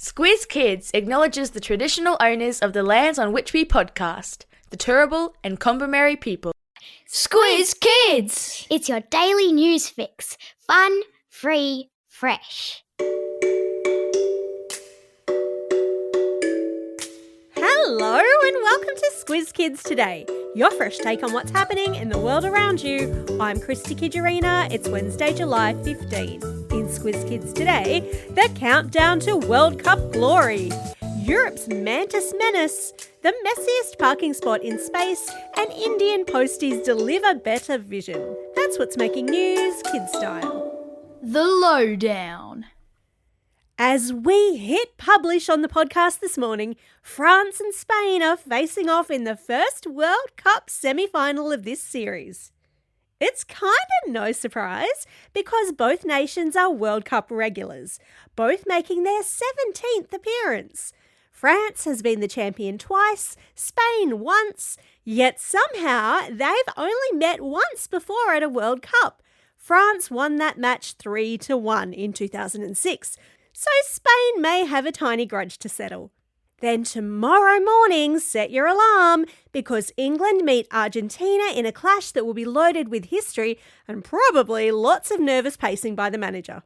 Squiz Kids acknowledges the traditional owners of the lands on which we podcast, the Turrbal and Kombumerri people. Squiz Kids! It's your daily news fix. Fun, free, fresh. Hello and welcome to Squiz Kids Today, your fresh take on what's happening in the world around you. I'm Christy Kijarina. It's Wednesday, July 15. In Squiz Kids Today, the countdown to World Cup glory, Europe's mantis menace, the messiest parking spot in space, and Indian posties deliver better vision. That's what's making news kid style. The Lowdown. As we hit publish on the podcast this morning, France and Spain are facing off in the first World Cup semi-final of this series. It's kind of no surprise because both nations are World Cup regulars, both making their 17th appearance. France has been the champion twice, Spain once, yet somehow they've only met once before at a World Cup. France won that match 3-1 in 2006, so Spain may have a tiny grudge to settle. Then tomorrow morning, set your alarm because England meet Argentina in a clash that will be loaded with history and probably lots of nervous pacing by the manager.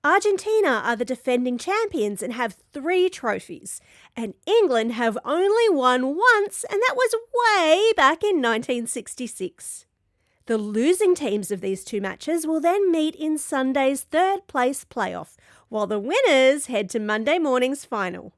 Argentina are the defending champions and have 3 trophies, and England have only won once, and that was way back in 1966. The losing teams of these 2 matches will then meet in Sunday's third place playoff, while the winners head to Monday morning's final.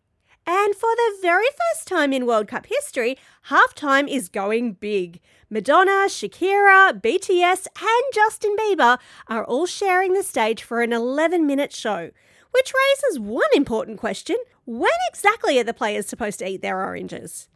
And for the very first time in World Cup history, halftime is going big. Madonna, Shakira, BTS and Justin Bieber are all sharing the stage for an 11-minute show, which raises one important question. When exactly are the players supposed to eat their oranges?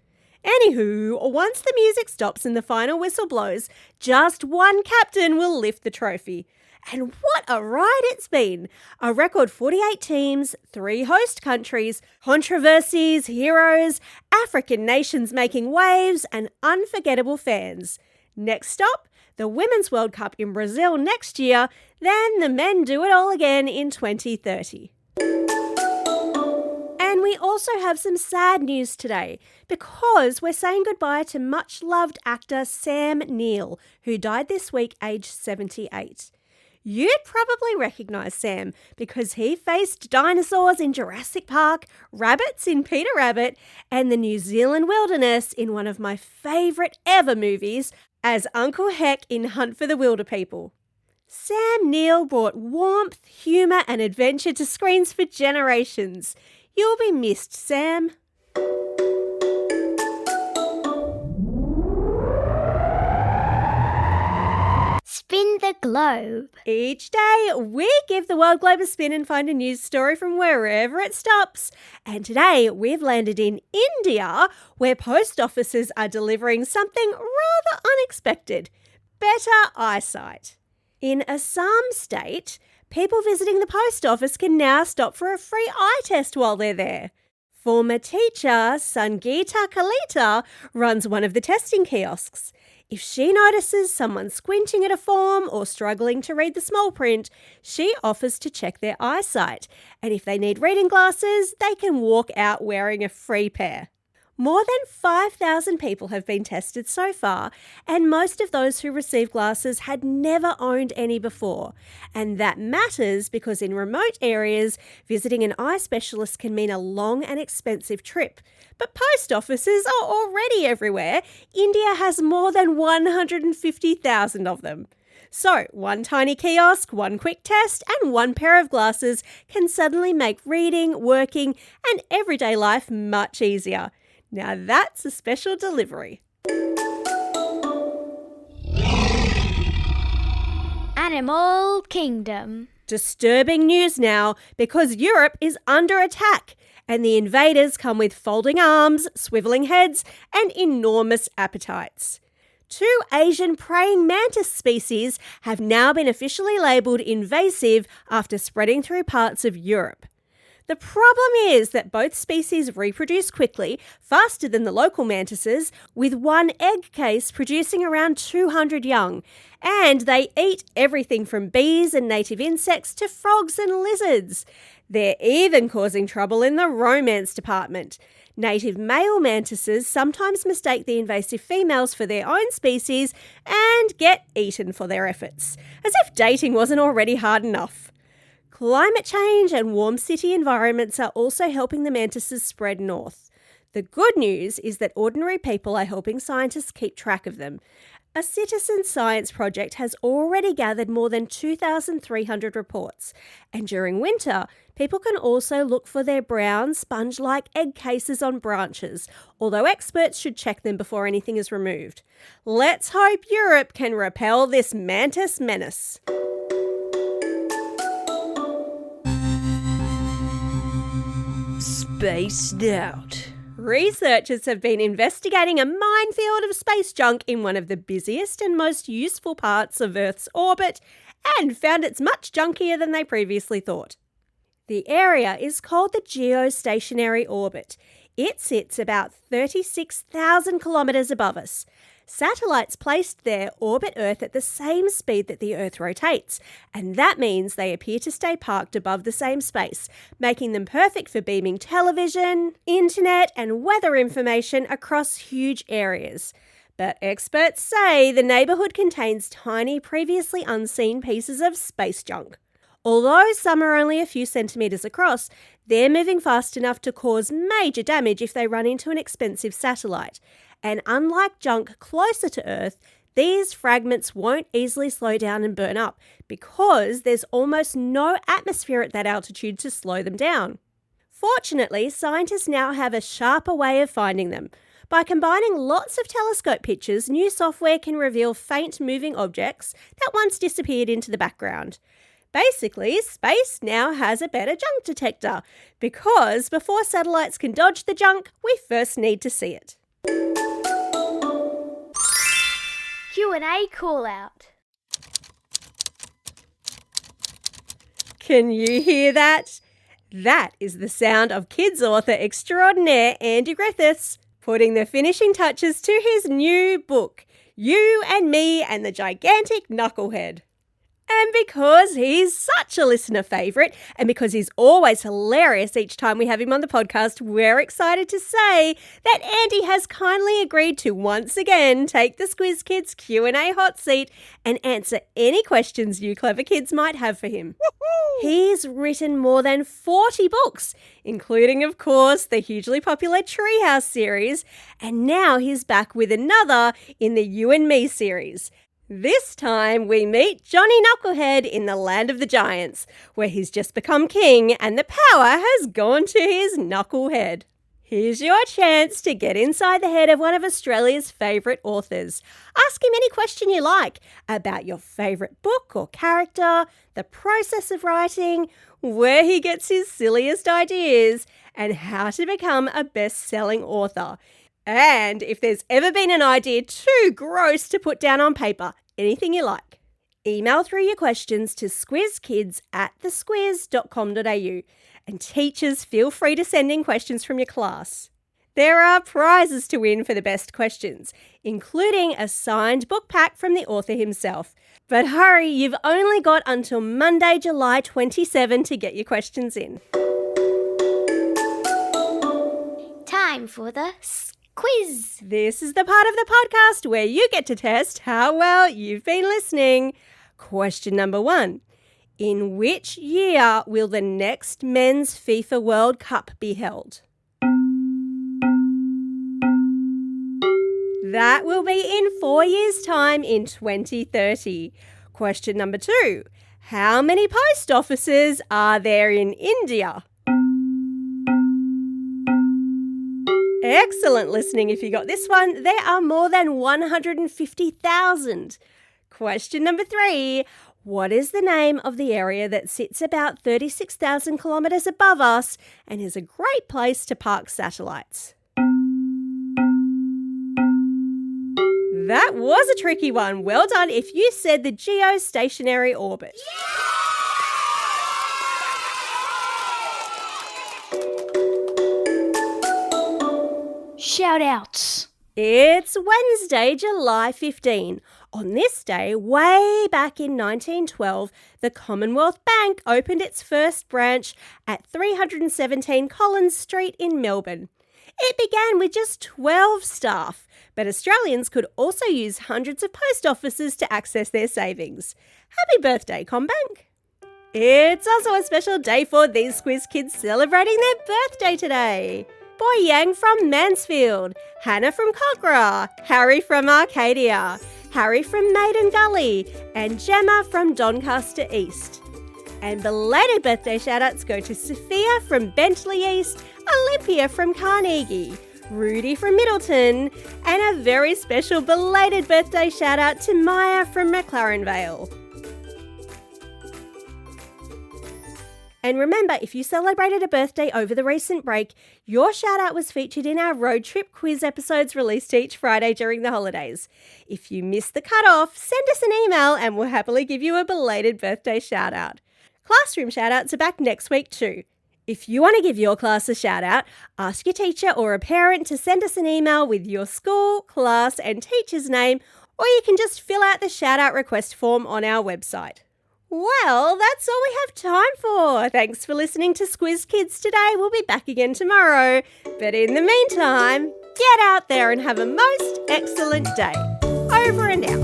Anywho, once the music stops and the final whistle blows, just one captain will lift the trophy. And what a ride it's been! A record 48 teams, 3 host countries, controversies, heroes, African nations making waves, and unforgettable fans. Next stop, the Women's World Cup in Brazil next year, then the men do it all again in 2030. And we also have some sad news today because we're saying goodbye to much-loved actor Sam Neill, who died this week aged 78. You'd probably recognise Sam because he faced dinosaurs in Jurassic Park, rabbits in Peter Rabbit, and the New Zealand wilderness in one of my favourite ever movies as Uncle Heck in Hunt for the Wilderpeople. Sam Neill brought warmth, humour and adventure to screens for generations. You'll be missed, Sam. Spin the globe. Each day, we give the world globe a spin and find a news story from wherever it stops. And today, we've landed in India, where post offices are delivering something rather unexpected: better eyesight. In Assam state, people visiting the post office can now stop for a free eye test while they're there. Former teacher Sangeeta Kalita runs one of the testing kiosks. If she notices someone squinting at a form or struggling to read the small print, she offers to check their eyesight. And if they need reading glasses, they can walk out wearing a free pair. More than 5,000 people have been tested so far, and most of those who receive glasses had never owned any before. And that matters because in remote areas, visiting an eye specialist can mean a long and expensive trip. But post offices are already everywhere. India has more than 150,000 of them. So, one tiny kiosk, one quick test, and one pair of glasses can suddenly make reading, working, and everyday life much easier. Now that's a special delivery. Animal Kingdom. Disturbing news now because Europe is under attack and the invaders come with folding arms, swivelling heads and enormous appetites. 2 Asian praying mantis species have now been officially labelled invasive after spreading through parts of Europe. The problem is that both species reproduce quickly, faster than the local mantises, with one egg case producing around 200 young. And they eat everything from bees and native insects to frogs and lizards. They're even causing trouble in the romance department. Native male mantises sometimes mistake the invasive females for their own species and get eaten for their efforts, as if dating wasn't already hard enough. Climate change and warm city environments are also helping the mantises spread north. The good news is that ordinary people are helping scientists keep track of them. A citizen science project has already gathered more than 2,300 reports, and during winter, people can also look for their brown, sponge-like egg cases on branches, although experts should check them before anything is removed. Let's hope Europe can repel this mantis menace. Spaced out. Researchers have been investigating a minefield of space junk in one of the busiest and most useful parts of Earth's orbit and found it's much junkier than they previously thought. The area is called the geostationary orbit. It sits about 36,000 kilometres above us. Satellites placed there orbit Earth at the same speed that the Earth rotates, and that means they appear to stay parked above the same space, making them perfect for beaming television, internet, and weather information across huge areas. But experts say the neighbourhood contains tiny, previously unseen pieces of space junk. Although some are only a few centimetres across, they're moving fast enough to cause major damage if they run into an expensive satellite. And unlike junk closer to Earth, these fragments won't easily slow down and burn up because there's almost no atmosphere at that altitude to slow them down. Fortunately, scientists now have a sharper way of finding them. By combining lots of telescope pictures, new software can reveal faint moving objects that once disappeared into the background. Basically, space now has a better junk detector because before satellites can dodge the junk, we first need to see it. Q&A call out. Can you hear that? That is the sound of kids author extraordinaire Andy Griffiths putting the finishing touches to his new book, You and Me and the Gigantic Knucklehead. And because he's such a listener favourite, and because he's always hilarious each time we have him on the podcast, we're excited to say that Andy has kindly agreed to once again take the Squiz Kids Q&A hot seat and answer any questions you clever kids might have for him. Woo-hoo! He's written more than 40 books, including, of course, the hugely popular Treehouse series, and now he's back with another in the You and Me series. This time we meet Johnny Knucklehead in the land of the giants, where he's just become king and the power has gone to his knucklehead. Here's your chance to get inside the head of one of Australia's favourite authors. Ask him any question you like about your favourite book or character, the process of writing, where he gets his silliest ideas, and how to become a best-selling author. And if there's ever been an idea too gross to put down on paper, anything you like. Email through your questions to squizkids@thesquiz.com.au, and teachers feel free to send in questions from your class. There are prizes to win for the best questions, including a signed book pack from the author himself. But hurry, you've only got until Monday, July 27 to get your questions in. Time for the quiz. This is the part of the podcast where you get to test how well you've been listening. Question number 1. In which year will the next Men's FIFA World Cup be held? That will be in 4 years' time in 2030. Question number 2. How many post offices are there in India? Excellent listening if you got this one. There are more than 150,000. Question number 3. What is the name of the area that sits about 36,000 kilometres above us and is a great place to park satellites? That was a tricky one. Well done if you said the geostationary orbit. shout-outs. It's Wednesday, July 15. On this day, way back in 1912, the Commonwealth Bank opened its first branch at 317 Collins Street in Melbourne. It began with just 12 staff, but Australians could also use hundreds of post offices to access their savings. Happy birthday, CommBank! It's also a special day for these Squiz kids celebrating their birthday today. Boy Yang from Mansfield, Hannah from Cogra, Harry from Arcadia, Harry from Maiden Gully, and Gemma from Doncaster East. And belated birthday shout-outs go to Sophia from Bentley East, Olympia from Carnegie, Rudy from Middleton, and a very special belated birthday shout-out to Maya from McLaren Vale. And remember, if you celebrated a birthday over the recent break, your shout-out was featured in our road trip quiz episodes released each Friday during the holidays. If you missed the cut-off, send us an email and we'll happily give you a belated birthday shout-out. Classroom shout-outs are back next week too. If you want to give your class a shout-out, ask your teacher or a parent to send us an email with your school, class and teacher's name, or you can just fill out the shout-out request form on our website. Well, that's all we have time for. Thanks for listening to Squiz Kids today. We'll be back again tomorrow. But in the meantime, get out there and have a most excellent day. Over and out.